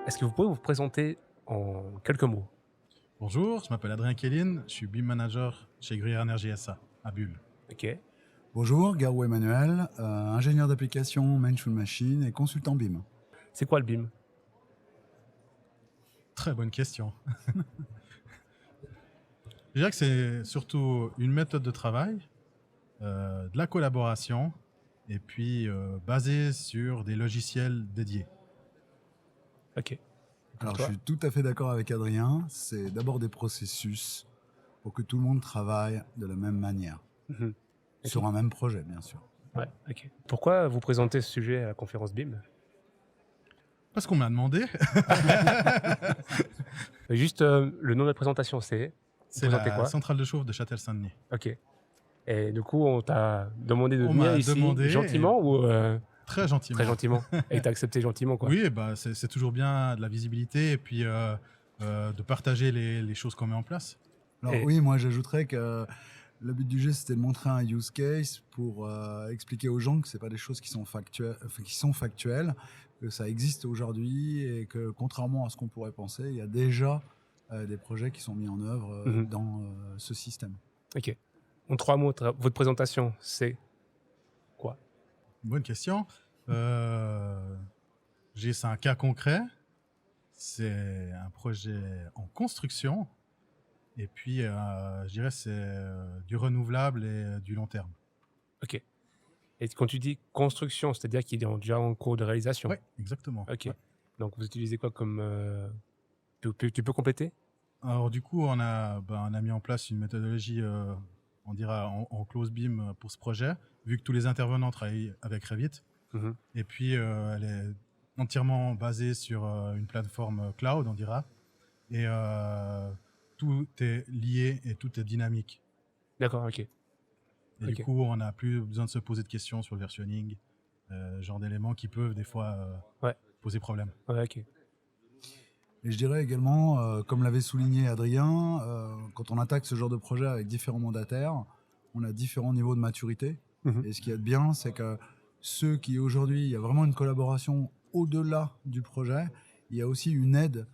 Est-ce que vous pouvez vous présenter en quelques mots? Bonjour, je m'appelle Adrien Kéline, je suis BIM manager chez Gruyère Energy SA à Bulle. Ok. Bonjour, Garou Emmanuel, ingénieur d'application Mindful Machine et consultant BIM. C'est quoi le BIM? Très bonne question. Je dirais que c'est surtout une méthode de travail, de la collaboration et puis basée sur des logiciels dédiés. Ok. Alors toi je suis tout à fait d'accord avec Adrien, c'est d'abord des processus pour que tout le monde travaille de la même manière, Mhm. sur un même projet bien sûr. Ouais, ok. Pourquoi vous présentez ce sujet à la conférence BIM? Parce qu'on m'a demandé, Juste le nom de la présentation, c'est c'est quoi? la centrale de chauffe de Châtel-Saint-Denis. Ok. Et du coup, on t'a demandé de On venir m'a ici demandé gentiment ou Très gentiment. très gentiment? Et t'as accepté gentiment, quoi. Oui, bah, c'est toujours bien de la visibilité et puis de partager les choses qu'on met en place. Alors Et- oui, moi j'ajouterais que le but du jeu c'était de montrer un use case pour expliquer aux gens que c'est pas des choses qui sont factuelles, que ça existe aujourd'hui et que contrairement à ce qu'on pourrait penser, il y a déjà des projets qui sont mis en œuvre Mhm. dans ce système. Ok. En 3 mots, votre présentation, c'est quoi? Bonne question. C'est un cas concret. C'est un projet en construction. Et puis, je dirais c'est du renouvelable et du long terme. Ok. Et quand tu dis construction, c'est-à-dire qu'il est déjà en cours de réalisation? Oui, exactement. Ok. Ouais. Donc vous utilisez quoi comme... Tu peux compléter? Alors du coup, on a mis en place une méthodologie, on dira en close BIM pour ce projet, vu que tous les intervenants travaillent avec Revit. Mhm. Et puis, elle est entièrement basée sur une plateforme cloud, on dira. Et tout est lié et tout est dynamique. D'accord, ok. Et Ok. du coup, on n'a plus besoin de se poser de questions sur le versionning, genre d'éléments qui peuvent des fois Ouais. poser problème. Ouais, ok. Et je dirais également, comme l'avait souligné Adrien, quand on attaque ce genre de projet avec différents mandataires, on a différents niveaux de maturité. Mhm. Et ce qu'il y a de bien, c'est que ceux qui aujourd'hui, il y a vraiment une collaboration au-delà du projet, il y a aussi une aide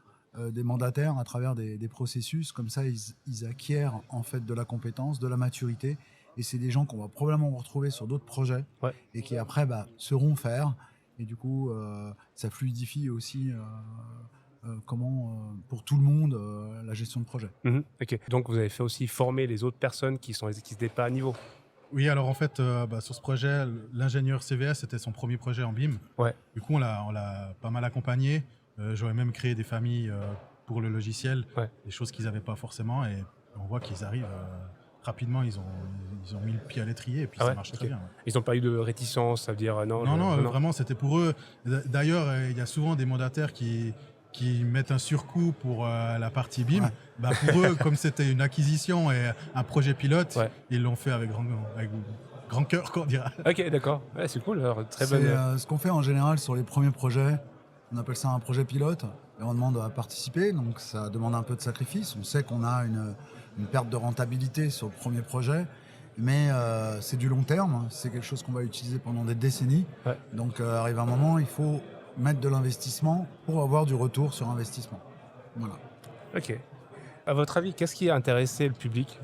des mandataires à travers des processus. Comme ça, ils acquièrent en fait de la compétence, de la maturité. Et c'est des gens qu'on va probablement retrouver sur d'autres projets Ouais. et qui après sauront faire. Et du coup, ça fluidifie aussi pour tout le monde, la gestion de projet. Mhm. Ok. Donc vous avez fait aussi former les autres personnes qui n'étaient pas à niveau. Oui, alors en fait, sur ce projet, l'ingénieur CVS, c'était son premier projet en BIM. Ouais. Du coup, on l'a pas mal accompagné. J'aurais même créé des familles pour le logiciel, Ouais. des choses qu'ils n'avaient pas forcément. Et on voit qu'ils arrivent rapidement, ils ont mis le pied à l'étrier et puis Ah ça ouais, marche ok. très bien. Ils n'ont pas eu de réticence, ça veut dire non. Non, vraiment, c'était pour eux. D'ailleurs, il y a souvent des mandataires qui mettent un surcoût pour la partie BIM. Ouais. Pour eux, comme c'était une acquisition et un projet pilote, Ouais. ils l'ont fait avec grand cœur, qu'on dira. Ok, d'accord. Ouais, c'est cool. Alors, très C'est bonne. ce qu'on fait en général sur les premiers projets. On appelle ça un projet pilote et on demande à participer. Donc ça demande un peu de sacrifice. On sait qu'on a une perte de rentabilité sur le premier projet, mais c'est du long terme. C'est quelque chose qu'on va utiliser pendant des décennies. Ouais. Donc arrive un moment, il faut mettre de l'investissement pour avoir du retour sur investissement. Voilà. Ok. À votre avis, qu'est-ce qui a intéressé le public?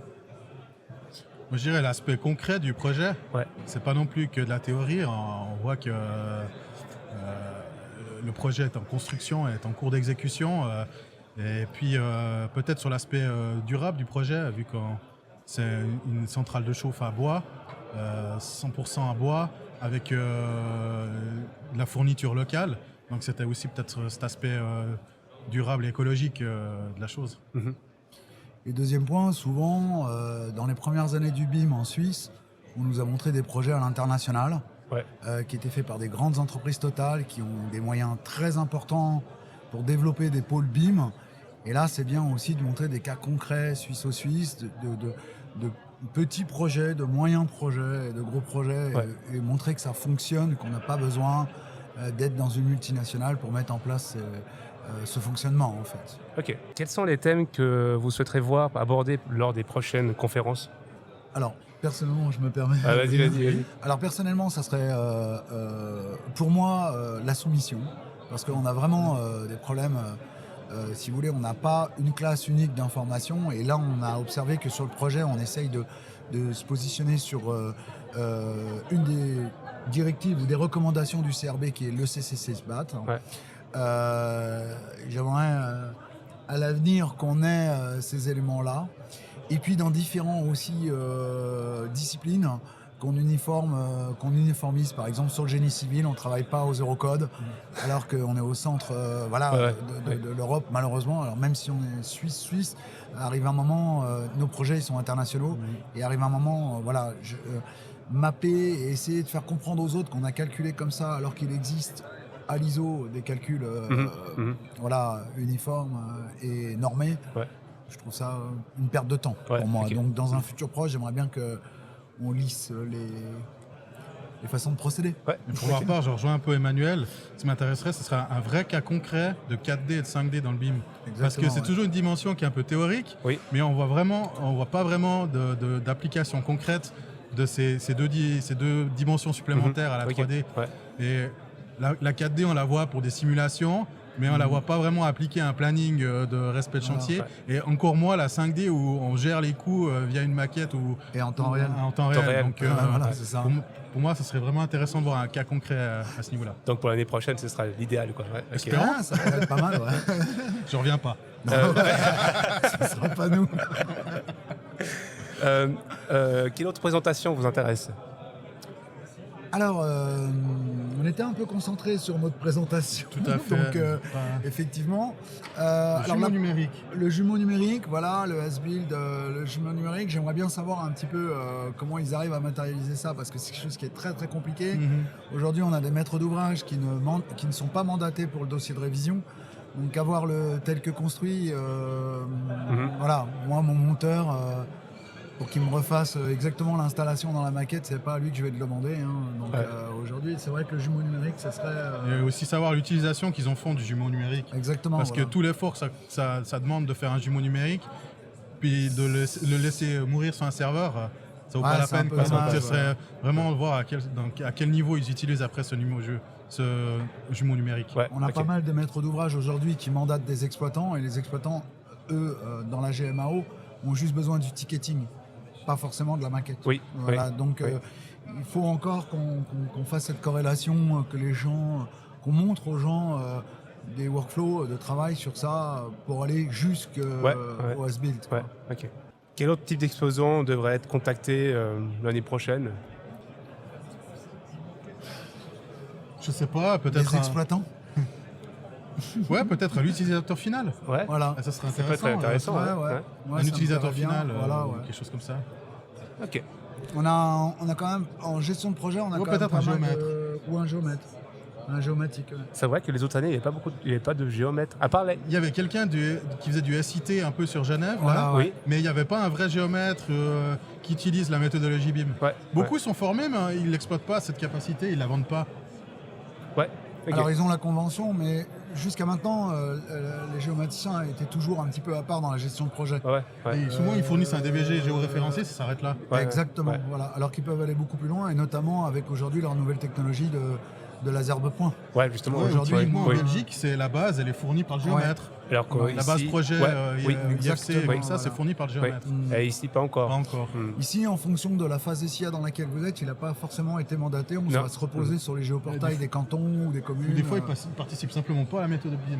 Moi, je dirais l'aspect concret du projet. Ouais. C'est pas non plus que de la théorie. On voit que le projet est en construction, est en cours d'exécution. Et puis peut-être sur l'aspect durable du projet, vu que c'est une centrale de chauffe à bois, 100% à bois, avec de la fourniture locale. Donc c'était aussi peut-être cet aspect durable et écologique de la chose. Mhm. Et deuxième point, souvent, dans les premières années du BIM en Suisse, on nous a montré des projets à l'international Ouais. qui étaient faits par des grandes entreprises totales qui ont des moyens très importants pour développer des pôles BIM. Et là, c'est bien aussi de montrer des cas concrets suisse-au-suisse, de petits projets, de moyens projets, et de gros projets, Ouais. et montrer que ça fonctionne, qu'on n'a pas besoin d'être dans une multinationale pour mettre en place ce fonctionnement, en fait. Ok. Quels sont les thèmes que vous souhaiterez voir abordés lors des prochaines conférences? Alors, personnellement, je me permets. Ah, vas-y. Alors, personnellement, ça serait pour moi la soumission. Parce qu'on a vraiment des problèmes. Si vous voulez, on n'a pas une classe unique d'information. Et là, on a observé que sur le projet, on essaye de se positionner sur une des directives ou des recommandations du CRB qui est le CCC-SBAT. Ouais. J'aimerais à l'avenir qu'on ait ces éléments-là. Et puis dans différents aussi disciplines qu'on uniformise. Par exemple, sur le génie civil, on ne travaille pas au zéro code, alors qu'on est au centre de l'Europe, malheureusement. Alors même si on est suisse, arrive un moment, nos projets ils sont internationaux, et arrive un moment, mapper et essayer de faire comprendre aux autres qu'on a calculé comme ça, alors qu'il existe à l'ISO des calculs uniformes et normés. Ouais. Je trouve ça une perte de temps pour moi. Okay. Donc dans un futur proche, j'aimerais bien qu'on lisse les façons de procéder. Ouais. Pour ma part, je rejoins un peu Emmanuel. Ce qui m'intéresserait, ce serait un vrai cas concret de 4D et de 5D dans le BIM. Exactement, parce que c'est toujours une dimension qui est un peu théorique, mais on voit pas vraiment d'application concrète de ces deux dimensions supplémentaires à la 3D. Ouais. Et la 4D, on la voit pour des simulations, mais on ne la voit pas vraiment appliquer à un planning de respect de chantier. Et encore moins la 5D où on gère les coûts via une maquette et en temps réel. Donc, c'est ça. Pour moi, ce serait vraiment intéressant de voir un cas concret à ce niveau-là. Donc pour l'année prochaine, ce sera l'idéal. Espérons. Ça va être pas mal. Ouais. Je reviens pas. Ce ne sera pas nous. Quelle autre présentation vous intéresse ? Alors, on était un peu concentré sur notre présentation. Tout à fait. Donc, effectivement. Le jumeau numérique. Le jumeau numérique, voilà, le S-Build, le jumeau numérique. J'aimerais bien savoir un petit peu comment ils arrivent à matérialiser ça, parce que c'est quelque chose qui est très très compliqué. Aujourd'hui, on a des maîtres d'ouvrage qui ne sont pas mandatés pour le dossier de révision. Donc, avoir le tel que construit, voilà, moi, mon monteur... pour qu'il me refasse exactement l'installation dans la maquette, c'est pas à lui que je vais te demander. Donc aujourd'hui, c'est vrai que le jumeau numérique, ça serait... Et aussi savoir l'utilisation qu'ils en font du jumeau numérique. Exactement. Parce que tout l'effort que ça demande de faire un jumeau numérique, puis de le laisser mourir sur un serveur, ça vaut pas la peine. Ce serait vraiment voir à quel niveau ils utilisent après ce jumeau numérique. Ouais, on a pas mal de maîtres d'ouvrage aujourd'hui qui mandatent des exploitants, et les exploitants, eux, dans la GMAO, ont juste besoin du ticketing. Pas forcément de la maquette. Voilà, donc il faut encore qu'on fasse cette corrélation, qu'on montre aux gens des workflows de travail sur ça pour aller jusqu'au S-Build. Okay. Quel autre type d'exposant devrait être contacté l'année prochaine ? Je sais pas, peut-être les exploitants. Ouais, peut-être l'utilisateur final. Ouais. Voilà. Ça serait intéressant. Ça peut être intéressant. Un utilisateur final, quelque chose comme ça. Ok. On a quand même, en gestion de projet, on a quand même peut-être un géomètre. Ou un géomètre. Un géomatique. Ouais. C'est vrai que les autres années, il n'y avait pas de géomètre. À part Il y avait quelqu'un qui faisait du SIT un peu sur Genève, voilà, mais il n'y avait pas un vrai géomètre qui utilise la méthodologie BIM. Beaucoup sont formés, mais ils n'exploitent pas cette capacité, ils ne la vendent pas. Ouais. Okay. Alors ils ont la convention, mais jusqu'à maintenant, les géomaticiens étaient toujours un petit peu à part dans la gestion de projet. Et souvent, ils fournissent un DVG géoréférencé, ça s'arrête là. Exactement. Voilà. Alors qu'ils peuvent aller beaucoup plus loin, et notamment avec aujourd'hui leur nouvelle technologie de laser de pointe. Ouais, justement. Aujourd'hui, en Belgique, c'est la base, elle est fournie par le géomètre. Alors que la base projet, IFC, comme ça, c'est fourni par le géomètre. Et ici, pas encore. Pas encore. Ici, en fonction de la phase SIA dans laquelle vous êtes, il n'a pas forcément été mandaté. On va se reposer sur les géoportails des cantons ou des communes. Des fois, il ne participe simplement pas à la méthode BIM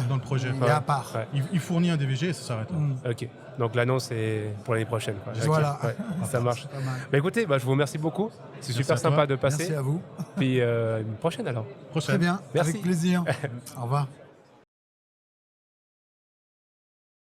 dans le projet. Il est à part. Il fournit un DVG et ça s'arrête là. Ok. Donc l'annonce est pour l'année prochaine. Voilà. Ça marche. Écoutez, je vous remercie beaucoup. C'est super sympa de passer. Merci à vous. Puis une prochaine alors. Très bien. Merci. Avec plaisir. Au revoir.